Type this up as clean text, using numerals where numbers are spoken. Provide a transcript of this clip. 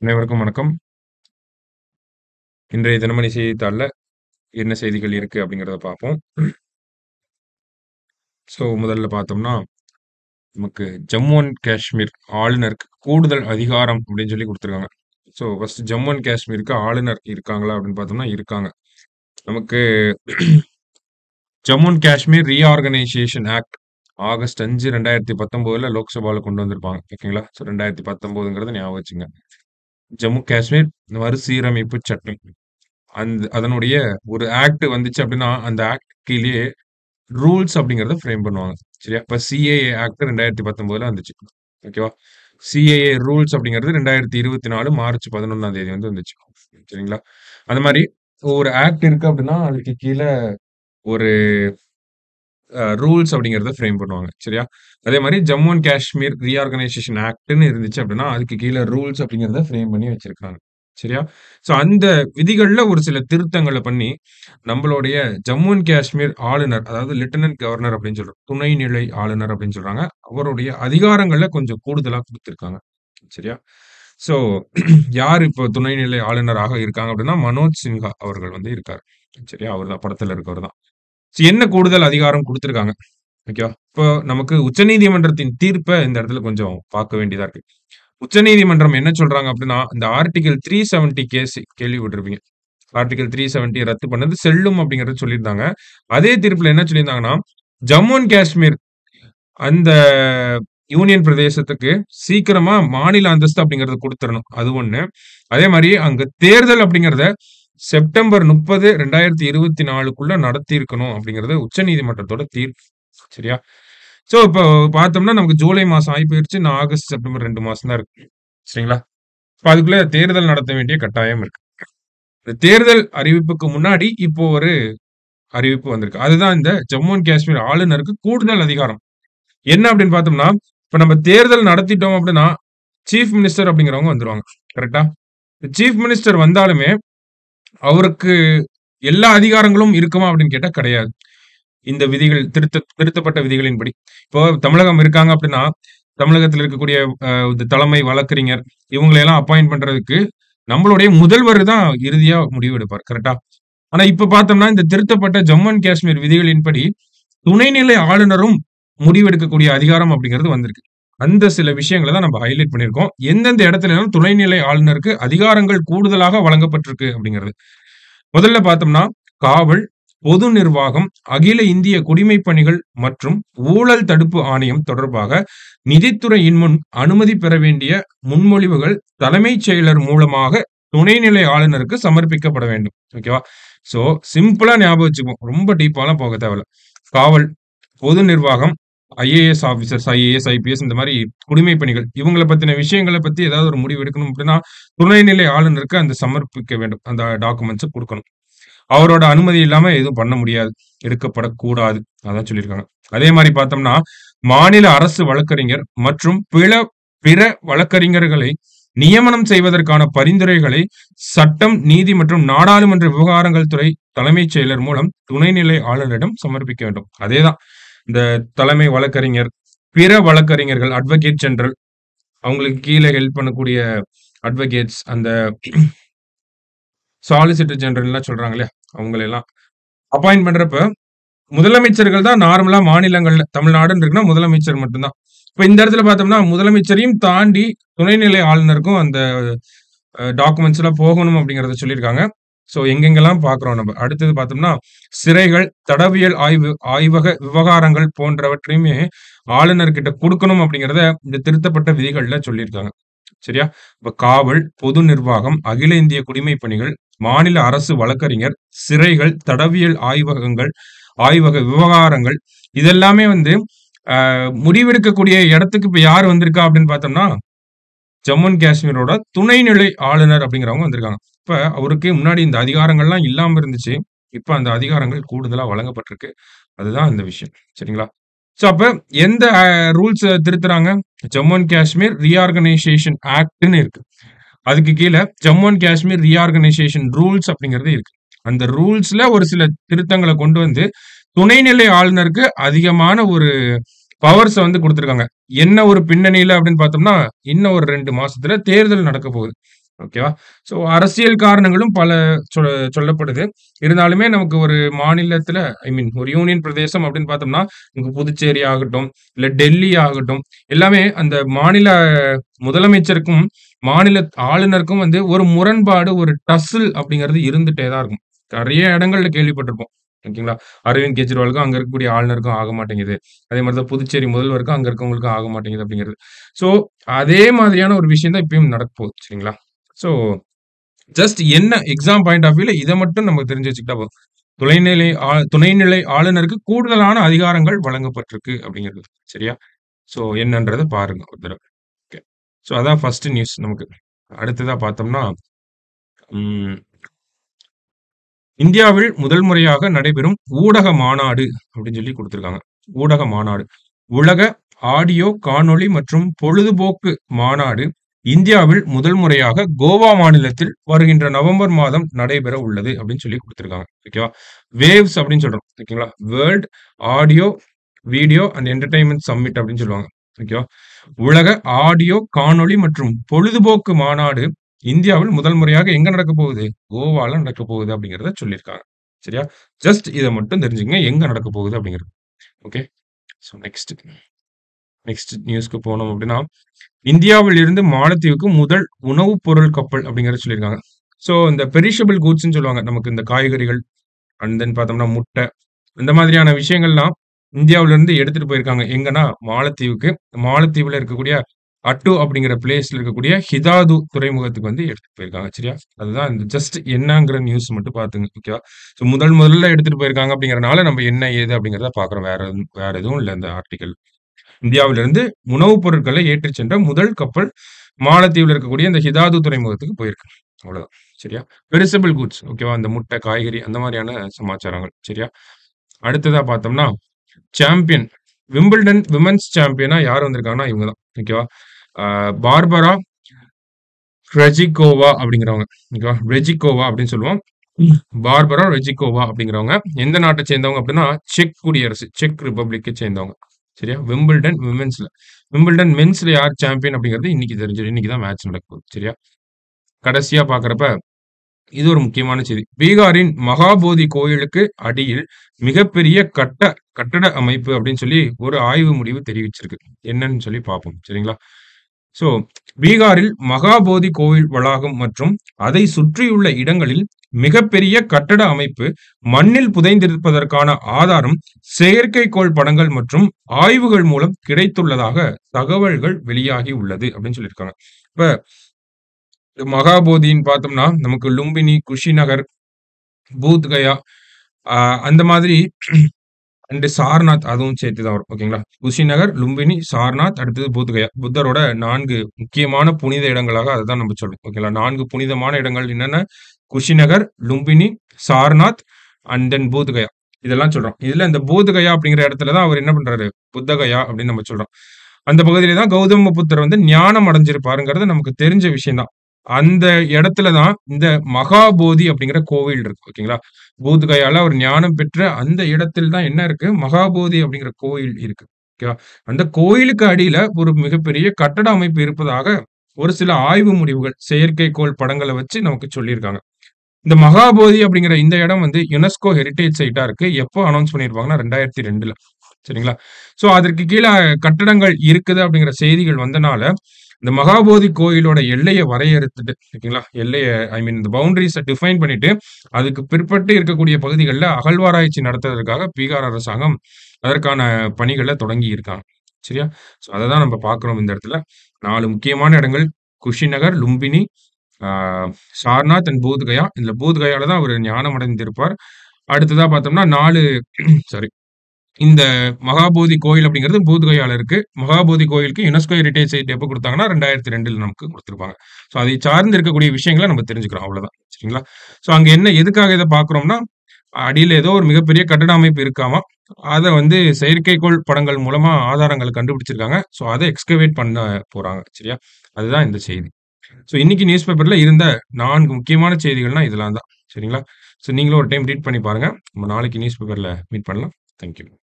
அனைவருக்கும் வணக்கம். இன்றைய தினமணி செய்தித்தாள்ல என்ன செய்திகள் இருக்கு அப்படிங்கிறத பார்ப்போம். முதல்ல பார்த்தோம்னா, நமக்கு ஜம்மு அண்ட் காஷ்மீர் ஆளுநருக்கு கூடுதல் அதிகாரம் அப்படின்னு சொல்லி குடுத்துருக்காங்க. ஃபர்ஸ்ட் ஜம்மு அண்ட் காஷ்மீருக்கு ஆளுநர் இருக்காங்களா அப்படின்னு பார்த்தோம்னா இருக்காங்க. நமக்கு Jammu and Kashmir reorganisation act August 5, 2019ல லோக்சபால கொண்டு வந்திருப்பாங்க. ஓகேங்களா? 2019ங்கிறத ஞாபகம் வச்சுங்க. ஜம்மு காஷ்மீர் மறுசீரமைப்பு சட்டம். அதனுடைய ஒரு ஆக்ட் வந்துச்சு அப்படின்னா, அந்த ஆக்ட் கீழயே ரூல்ஸ் அப்படிங்கிறத ஃப்ரேம் பண்ணுவாங்க. சரியா? இப்ப சிஏஏ ஆக்ட் 2019ல வந்துச்சு. ஓகேவா? சிஏஏ ரூல்ஸ் அப்படிங்கிறது 2024 மார்ச் 11ஆம் தேதி வந்துச்சு. சரிங்களா? அந்த மாரி ஒரு ஆக்ட் இருக்கு அப்படின்னா, அதுக்கு கீழ ஒரு ரூல்ஸ் அப்படிங்கிறத ஃப்ரேம் பண்ணுவாங்க. சரியா? அதே மாரி ஜம்மு அண்ட் காஷ்மீர் ரீஆர்கனைசேஷன் ஆக்ட்ன்னு இருந்துச்சு அப்படின்னா, அதுக்கு கீழ ரூல்ஸ் அப்படிங்கிறத ஃப்ரேம் பண்ணி வச்சிருக்காங்க. சரியா? அந்த விதிகள்ல ஒரு சில திருத்தங்கள பண்ணி, நம்மளுடைய ஜம்மு அண்ட் காஷ்மீர் ஆளுநர், அதாவது லெப்டினன்ட் கவர்னர் அப்படின்னு சொல்றோம். துணைநிலை ஆளுநர் அப்படின்னு சொல்றாங்க. அவருடைய அதிகாரங்கள்ல கொஞ்சம் கூடுதலா குடுத்திருக்காங்க. சரியா? ஸோ யார் இப்போ துணைநிலை ஆளுநராக இருக்காங்க அப்படின்னா, மனோஜ் சின்ஹா அவர்கள் இருக்காரு. சரியா? அவர் தான் படத்துல இருக்கவர் தான். என்ன கூடுதல் அதிகாரம் குடுத்திருக்காங்க? ஓகேவா? இப்போ நமக்கு உச்சநீதிமன்றத்தின் தீர்ப்ப இந்த இடத்துல கொஞ்சம் பார்க்க வேண்டியதா இருக்கு. உச்சநீதிமன்றம் என்ன சொல்றாங்க அப்படின்னா, இந்த ஆர்டிகிள் 370 கேஸ் கேள்விப்பட்டிருப்பீங்க. ஆர்டிகிள் 370 ரத்து பண்ணது செல்லும் அப்படிங்கிறத சொல்லியிருந்தாங்க. அதே தீர்ப்புல என்ன சொல்லியிருந்தாங்கன்னா, ஜம்மு அண்ட் காஷ்மீர் அந்த யூனியன் பிரதேசத்துக்கு சீக்கிரமா மாநில அந்தஸ்து அப்படிங்கிறத குடுத்துறணும். அது ஒண்ணு. அதே மாரி அங்க தேர்தல் அப்படிங்கிறத செப்டம்பர் 30, 2024க்குள்ள நடத்தி இருக்கணும் அப்படிங்கிறது உச்சநீதிமன்றத்தோட தீர்ப்பு. சரியா? இப்போ பார்த்தோம்னா நமக்கு ஜூலை மாசம் ஆகி போயிருச்சு. இன்னும் ஆகஸ்ட், செப்டம்பர் 2 மாசம் தான் இருக்கு. சரிங்களா? இப்ப அதுக்குள்ள தேர்தல் நடத்த வேண்டிய கட்டாயம் இருக்கு. இந்த தேர்தல் அறிவிப்புக்கு முன்னாடி இப்போ ஒரு அறிவிப்பு வந்திருக்கு. அதுதான் இந்த ஜம்மு அண்ட் காஷ்மீர் ஆளுநருக்கு கூடுதல் அதிகாரம். என்ன அப்படின்னு பார்த்தோம்னா, இப்ப நம்ம தேர்தல் நடத்திட்டோம் அப்படின்னா, சீஃப் மினிஸ்டர் அப்படிங்கிறவங்க வந்துருவாங்க. கரெக்ட்டா? சீஃப் மினிஸ்டர் வந்தாலுமே, அவருக்கு எல்லா அதிகாரங்களும் இருக்குமா அப்படின்னு கேட்டா கிடையாது. இந்த விதிகள் திருத்தப்பட்ட விதிகளின்படி. இப்போ தமிழகம் இருக்காங்க அப்படின்னா, தமிழகத்துல இருக்கக்கூடிய இந்த தலைமை வழக்கறிஞர் இவங்களை எல்லாம் அப்பாயிண்ட் பண்றதுக்கு நம்மளுடைய முதல்வர் தான் இறுதியா முடிவு எடுப்பார். கரெக்ட்டா? ஆனா இப்ப பார்த்தோம்னா, இந்த திருத்தப்பட்ட ஜம்மு அண்ட் காஷ்மீர் விதிகளின்படி, துணைநிலை ஆளுநரும் முடிவெடுக்கக்கூடிய அதிகாரம் அப்படிங்கிறது வந்திருக்கு. அந்த சில விஷயங்கள தான் நம்ம ஹைலைட் பண்ணியிருக்கோம். எந்தெந்த இடத்துலலாம் துணைநிலை ஆளுநருக்கு அதிகாரங்கள் கூடுதலாக வழங்கப்பட்டிருக்கு அப்படிங்கிறது. முதல்ல பார்த்தோம்னா, காவல், பொது நிர்வாகம், அகில இந்திய குடிமைப் பணிகள் மற்றும் ஊழல் தடுப்பு ஆணையம் தொடர்பாக நிதித்துறையின் முன் அனுமதி பெற வேண்டிய முன்மொழிவுகள் தலைமைச் செயலர் மூலமாக துணைநிலை ஆளுநருக்கு சமர்ப்பிக்கப்பட வேண்டும். ஓகேவா? சோ சிம்பிளா ஞாபகம் வச்சுக்குவோம். ரொம்ப டீப்பாலாம் போக தேவையில்ல. காவல், பொது நிர்வாகம், ஐஏஎஸ் ஆபிசர்ஸ், ஐஏஎஸ், ஐபிஎஸ் இந்த மாரி குடிமைப் பணிகள். இவங்கள பத்தின விஷயங்கள பத்தி ஏதாவது ஒரு முடிவு எடுக்கணும் அப்படின்னா, துணைநிலை ஆளுநருக்கு அந்த சமர்ப்பிக்க வேண்டும். அந்த டாக்குமெண்ட்ஸ குடுக்கணும். அவரோட அனுமதி இல்லாம எதுவும் பண்ண முடியாது. எடுக்கப்படக்கூடாது. அதான் சொல்லியிருக்காங்க. அதே மாரி பார்த்தோம்னா, மாநில அரசு வழக்கறிஞர் மற்றும் பிற வழக்கறிஞர்களை நியமனம் செய்வதற்கான பரிந்துரைகளை சட்டம், நீதி மற்றும் நாடாளுமன்ற விவகாரங்கள் துறை தலைமைச் செயலர் மூலம் துணைநிலை ஆளுநரிடம் சமர்ப்பிக்க வேண்டும். அதேதான். இந்த தலைமை வழக்கறிஞர், பிற வழக்கறிஞர்கள், அட்வொகேட் ஜெனரல் அவங்களுக்கு கீழ ஹெல்ப் பண்ணக்கூடிய அட்வொகேட்ஸ், அந்த சாலிசிட்டர் ஜெனரல்லாம் சொல்றாங்க இல்லையா? அவங்களெல்லாம் அப்பாயிண்ட் பண்றப்ப, முதலமைச்சர்கள் தான் நார்மலா மாநிலங்கள்ல தமிழ்நாடுன்னு இருக்குன்னா முதலமைச்சர் மட்டும் தான். இப்ப இந்த இடத்துல பார்த்தோம்னா, முதலமைச்சரையும் தாண்டி துணைநிலை ஆளுநருக்கும் அந்த டாக்குமெண்ட்ஸ்லாம் போகணும் அப்படிங்கிறத சொல்லியிருக்காங்க. எங்கெங்கெல்லாம் பார்க்குறோம் நம்ம. அடுத்தது பார்த்தோம்னா, சிறைகள், தடவியல் ஆய்வக விவகாரங்கள் போன்றவற்றையுமே ஆளுநர்கிட்ட குடுக்கணும் அப்படிங்கிறத இந்த திருத்தப்பட்ட விதிகள்ல சொல்லியிருக்காங்க. சரியா? இப்ப காவல், பொது நிர்வாகம், அகில இந்திய குடிமைப் பணிகள், மாநில அரசு வழக்கறிஞர், சிறைகள், தடவியல் ஆய்வக விவகாரங்கள் இதெல்லாமே முடிவெடுக்கக்கூடிய இடத்துக்கு இப்ப யார் வந்திருக்கா அப்படின்னு பார்த்தோம்னா, ஜம்மு அண்ட் காஷ்மீரோட துணைநிலை ஆளுநர் அப்படிங்கிறவங்க வந்திருக்காங்க. இப்ப அவருக்கு முன்னாடி இந்த அதிகாரங்கள்லாம் இல்லாம இருந்துச்சு. இப்ப அந்த அதிகாரங்கள் கூடுதலா வழங்கப்பட்டிருக்கு. அதுதான் இந்த விஷயம். சரிங்களா? அப்ப எந்த ரூல்ஸ திருத்துறாங்க? ஜம்மு அண்ட் காஷ்மீர் ரீஆர்கனைசேஷன் ஆக்ட்ன்னு இருக்கு. அதுக்கு கீழ Jammu and Kashmir reorganisation rules அப்படிங்கிறது இருக்கு. அந்த ரூல்ஸ்ல ஒரு சில திருத்தங்கள கொண்டு வந்து துணைநிலை ஆளுநருக்கு அதிகமான ஒரு பவர்ஸ குடுத்திருக்காங்க. என்ன ஒரு பின்னணியில அப்படின்னு பார்த்தோம்னா, இன்னும் ஒரு 2 மாசத்துல தேர்தல் நடக்க போகுது. ஓகேவா? ஸோ அரசியல் காரணங்களும் பல சொ சொல்லப்படுது. இருந்தாலுமே நமக்கு ஒரு மாநிலத்தில ஐ மீன் ஒரு யூனியன் பிரதேசம் அப்படின்னு பார்த்தோம்னா, இங்க புதுச்சேரி ஆகட்டும், இல்ல டெல்லி ஆகட்டும், எல்லாமே அந்த மாநில முதலமைச்சருக்கும், மாநில ஆளுநருக்கும் வந்து ஒரு முரண்பாடு, ஒரு டஸ்ஸில் அப்படிங்கிறது இருந்துட்டே தான் இருக்கும். நெறைய இடங்கள்ல கேள்விப்பட்டிருப்போம். ஓகேங்களா? அரவிந்த் கெஜ்ரிவாலுக்கும், அங்க இருக்கக்கூடிய ஆளுநருக்கும் ஆக மாட்டேங்குது. அதே மாரி தான் புதுச்சேரி முதல்வருக்கும், அங்க இருக்கவங்களுக்கும் ஆக மாட்டேங்குது அப்படிங்கிறது. ஸோ, அதே மாதிரியான ஒரு விஷயம் தான் இப்பயும் நடக்க போகுது. சரிங்களா? ஸோ, ஜஸ்ட் என்ன எக்ஸாம் பாயிண்ட் ஆஃப் வியூல இத மட்டும் நம்ம தெரிஞ்சு வச்சுக்கிட்டா போதும். துணைநிலை ஆளுநருக்கு கூடுதலான அதிகாரங்கள் வழங்கப்பட்டிருக்கு அப்படிங்கிறது. சரியா? ஸோ, என்னன்றத பாருங்க ஒரு தடவ. ஓகே. ஸோ, அதான் ஃபர்ஸ்ட் நியூஸ் நமக்கு. அடுத்ததா பார்த்தோம்னா, ம் இந்தியாவில் முதல் முறையாக நடைபெறும் ஊடக மாநாடு அப்படின்னு சொல்லி குடுத்திருக்காங்க. ஊடக மாநாடு. உலக ஆடியோ, காணொளி மற்றும் பொழுதுபோக்கு மாநாடு இந்தியாவில் முதல் முறையாக கோவா மாநிலத்தில் வருகின்ற நவம்பர் மாதம் நடைபெற உள்ளது அப்படின்னு சொல்லி குடுத்திருக்காங்க. ஓகேவா? வேவ்ஸ் அப்படின்னு சொல்றோம். ஓகேங்களா? World audio, video and entertainment summit அப்படின்னு சொல்லுவாங்க. ஓகேவா? உலக ஆடியோ, காணொளி மற்றும் பொழுதுபோக்கு மாநாடு இந்தியாவில் முதல் முறையாக எங்க நடக்கப் போகுது? கோவால நடக்கப் போகுது அப்படிங்கிறத சொல்லியிருக்காங்க. சரியா? ஜஸ்ட் இத மட்டும் தெரிஞ்சுக்கங்க. எங்க நடக்கப் போகுது அப்படிங்கிறது. ஓகே. ஸோ நெக்ஸ்ட் நியூஸ்க்கு போனோம் அப்படின்னா, இந்தியாவில் இருந்து மாலத்தீவுக்கு முதல் உணவுப் பொருள் கப்பல் அப்படிங்கிறத சொல்லியிருக்காங்க. ஸோ இந்த பெரிஷபிள் கூட்ஸ்ன்னு சொல்லுவாங்க. நமக்கு இந்த காய்கறிகள், அண்ட் தென் பார்த்தோம்னா முட்டை, இந்த மாதிரியான விஷயங்கள்லாம் இந்தியாவிலிருந்து எடுத்துட்டு போயிருக்காங்க. எங்கன்னா மாலத்தீவுக்கு. மாலத்தீவுல இருக்கக்கூடிய அட்டு அப்படிங்கிற பிளேஸ்ல இருக்கக்கூடிய ஹிதாது துறைமுகத்துக்கு வந்து எடுத்துட்டு போயிருக்காங்க. சரியா? அதுதான் இந்த ஜஸ்ட் என்னங்கிற நியூஸ் மட்டும் பார்த்துங்க. ஓகேவா? ஸோ முதல்ல எடுத்துட்டு போயிருக்காங்க அப்படிங்கிறனால நம்ம என்ன ஏது அப்படிங்கிறத பார்க்குறோம். வேற எதுவும் இல்ல இந்த ஆர்டிக்கிள். இந்தியாவிலிருந்து உணவுப் பொருட்களை ஏற்றிச் சென்ற முதல் கப்பல் மாலத்தீவுல இருக்கக்கூடிய இந்த ஹிதாது துறைமுகத்துக்கு போயிருக்கு. அவ்வளவுதான். சரியா? Perishable goods. ஓகேவா? அந்த முட்டை, காய்கறி அந்த மாரியான சமாச்சாரங்கள். சரியா? அடுத்ததா பார்த்தோம்னா, சாம்பியன் விம்பிள்டன் விமென்ஸ் சாம்பியனா யார் வந்திருக்காங்கன்னா, இவங்க தான். ஓகேவா? ஆ பார்பரா ரெஜிகோவா அப்படிங்கிறவங்க. ஓகேவா? ரெஜிகோவா அப்படின்னு சொல்லுவோம். பார்பரா ரெஜிகோவா அப்படிங்கிறவங்க எந்த நாட்ட சேர்ந்தவங்க அப்படின்னா, செக் குடியரசு, செக் ரிப்பப்ளிக்க சேர்ந்தவங்க. சரியா? விம்பிள்டன் விமென்ஸ்ல. விம்பிள்டன் மென்ஸ்ல யார் சாம்பியன் அப்படிங்கிறது இன்னைக்கு தெரிஞ்சிரும். இன்னைக்கு தான் மேட்ச் நடக்க போகுது. சரியா? கடைசியா பார்க்கிறப்ப, இது ஒரு முக்கியமான செய்தி. பீகாரின் மகாபோதி கோயிலுக்கு அடியில் மிகப்பெரிய கட்டட அமைப்பு அப்படின்னு சொல்லி ஒரு ஆய்வு முடிவு தெரிவிச்சிருக்கு. என்னன்னு சொல்லி பார்ப்போம். சரிங்களா? ஸோ, பீகாரில் மகாபோதி கோவில் வளாகம் மற்றும் அதை சுற்றியுள்ள இடங்களில் மிகப்பெரிய கட்டட அமைப்பு மண்ணில் புதைந்திருப்பதற்கான ஆதாரம் செயற்கைக்கோள் படங்கள் மற்றும் ஆய்வுகள் மூலம் கிடைத்துள்ளதாக தகவல்கள் வெளியாகி உள்ளது அப்படின்னு சொல்லியிருக்காங்க. இப்ப மகாபோதின்னு பார்த்தோம்னா, நமக்கு லும்பினி, குஷிநகர், பூத் கயா அ அந்த மாதிரி அண்ட் சாரநாத் அதுவும் சேர்த்து தான் வரும். ஓகேங்களா? குஷிநகர், லும்பினி, சாரநாத் அடுத்தது பூத் கயா. புத்தரோட 4 முக்கியமான புனித இடங்களாக அததான் நம்ம சொல்றோம். ஓகேங்களா? 4 புனிதமான இடங்கள் என்னென்ன? Kushinagar, Lumbini, Sarnath and then Bodh Gaya. இதெல்லாம் சொல்றோம். இதுல இந்த பூத் கயா அப்படிங்கிற இடத்துல தான் அவர் என்ன பண்றாரு? புத்த கயா அப்படின்னு நம்ம சொல்றோம். அந்த பகுதியில தான் கௌதம புத்தர் வந்து ஞானம் அடைஞ்சிருப்பாருங்கிறது நமக்கு தெரிஞ்ச விஷயம் தான். அந்த இடத்துல தான் இந்த மகாபோதி அப்படிங்கிற கோவில் இருக்கு. ஓகேங்களா? பூத் கயால அவர் ஞானம் பெற்ற அந்த இடத்தில் தான் என்ன இருக்கு? மகாபோதி அப்படிங்கிற கோயில் இருக்கு. ஓகேவா? அந்த கோயிலுக்கு அடியில ஒரு மிகப்பெரிய கட்டட அமைப்பு இருப்பதாக ஒரு சில ஆய்வு முடிவுகள், செயற்கைக்கோள் படங்கள வச்சு நமக்கு சொல்லியிருக்காங்க. இந்த மகாபோதி அப்படிங்கிற இந்த இடம் வந்து யுனெஸ்கோ ஹெரிடேஜ் சைட்டா இருக்கு. எப்போ அனௌன்ஸ் பண்ணியிருப்பாங்கன்னா 2002ல. சரிங்களா? ஸோ அதற்கு கீழ கட்டடங்கள் இருக்குது அப்படிங்கிற செய்திகள் வந்தனால, இந்த மகாபோதி கோயிலோட எல்லைய வரையறுத்துட்டு, ஓகேங்களா? ஐ மீன் இந்த பவுண்டரீஸ டிஃபைன் பண்ணிட்டு, அதுக்கு பிற்பட்டு இருக்கக்கூடிய பகுதிகள்ல அகழ்வாராய்ச்சி நடத்துவதற்காக பீகார் அரசாங்கம் அதற்கான பணிகள தொடங்கி இருக்காங்க. சரியா? ஸோ அததான் நம்ம பார்க்கிறோம் இந்த இடத்துல. 4 முக்கியமான இடங்கள் குஷிநகர், லும்பினி, ஆ சாரநாத் அண்ட் பூத் கயா. இதுல பூத் கயால தான் அவரு ஞானம் அடைந்திருப்பார். அடுத்ததா பார்த்தோம்னா 4 சாரி இந்த மகாபோதி கோயில் அப்படிங்கிறது பூத் கயால இருக்கு. மகாபோதி கோயிலுக்கு யுனெஸ்கோ ஹெரிடேஜ் சைட் எப்ப குடுத்தாங்கன்னா 2002ல நமக்கு குடுத்திருப்பாங்க. ஸோ அதை சார்ந்து இருக்கக்கூடிய விஷயங்கள நம்ம தெரிஞ்சுக்கிறோம். அவ்வளவுதான். சரிங்களா? ஸோ அங்க என்ன எதுக்காக இத பார்க்கிறோம்னா, அடியில ஏதோ ஒரு மிகப்பெரிய கட்டட அமைப்பு இருக்காமா. அத வந்து செயற்கைக்கோள் படங்கள் மூலமா ஆதாரங்கள் கண்டுபிடிச்சிருக்காங்க. ஸோ அத எக்ஸ்கவேட் பண்ண போறாங்க. சரியா? அதுதான் இந்த செய்தி. ஸோ இன்னைக்கு நியூஸ் பேப்பர்ல இருந்த 4 முக்கியமான செய்திகள்னா இதெல்லாம் தான். சரிங்களா? ஸோ நீங்களும் ஒரு டைம் ரீட் பண்ணி பாருங்க. நம்ம நாளைக்கு நியூஸ் பேப்பர்ல மீட் பண்ணலாம். Thank you.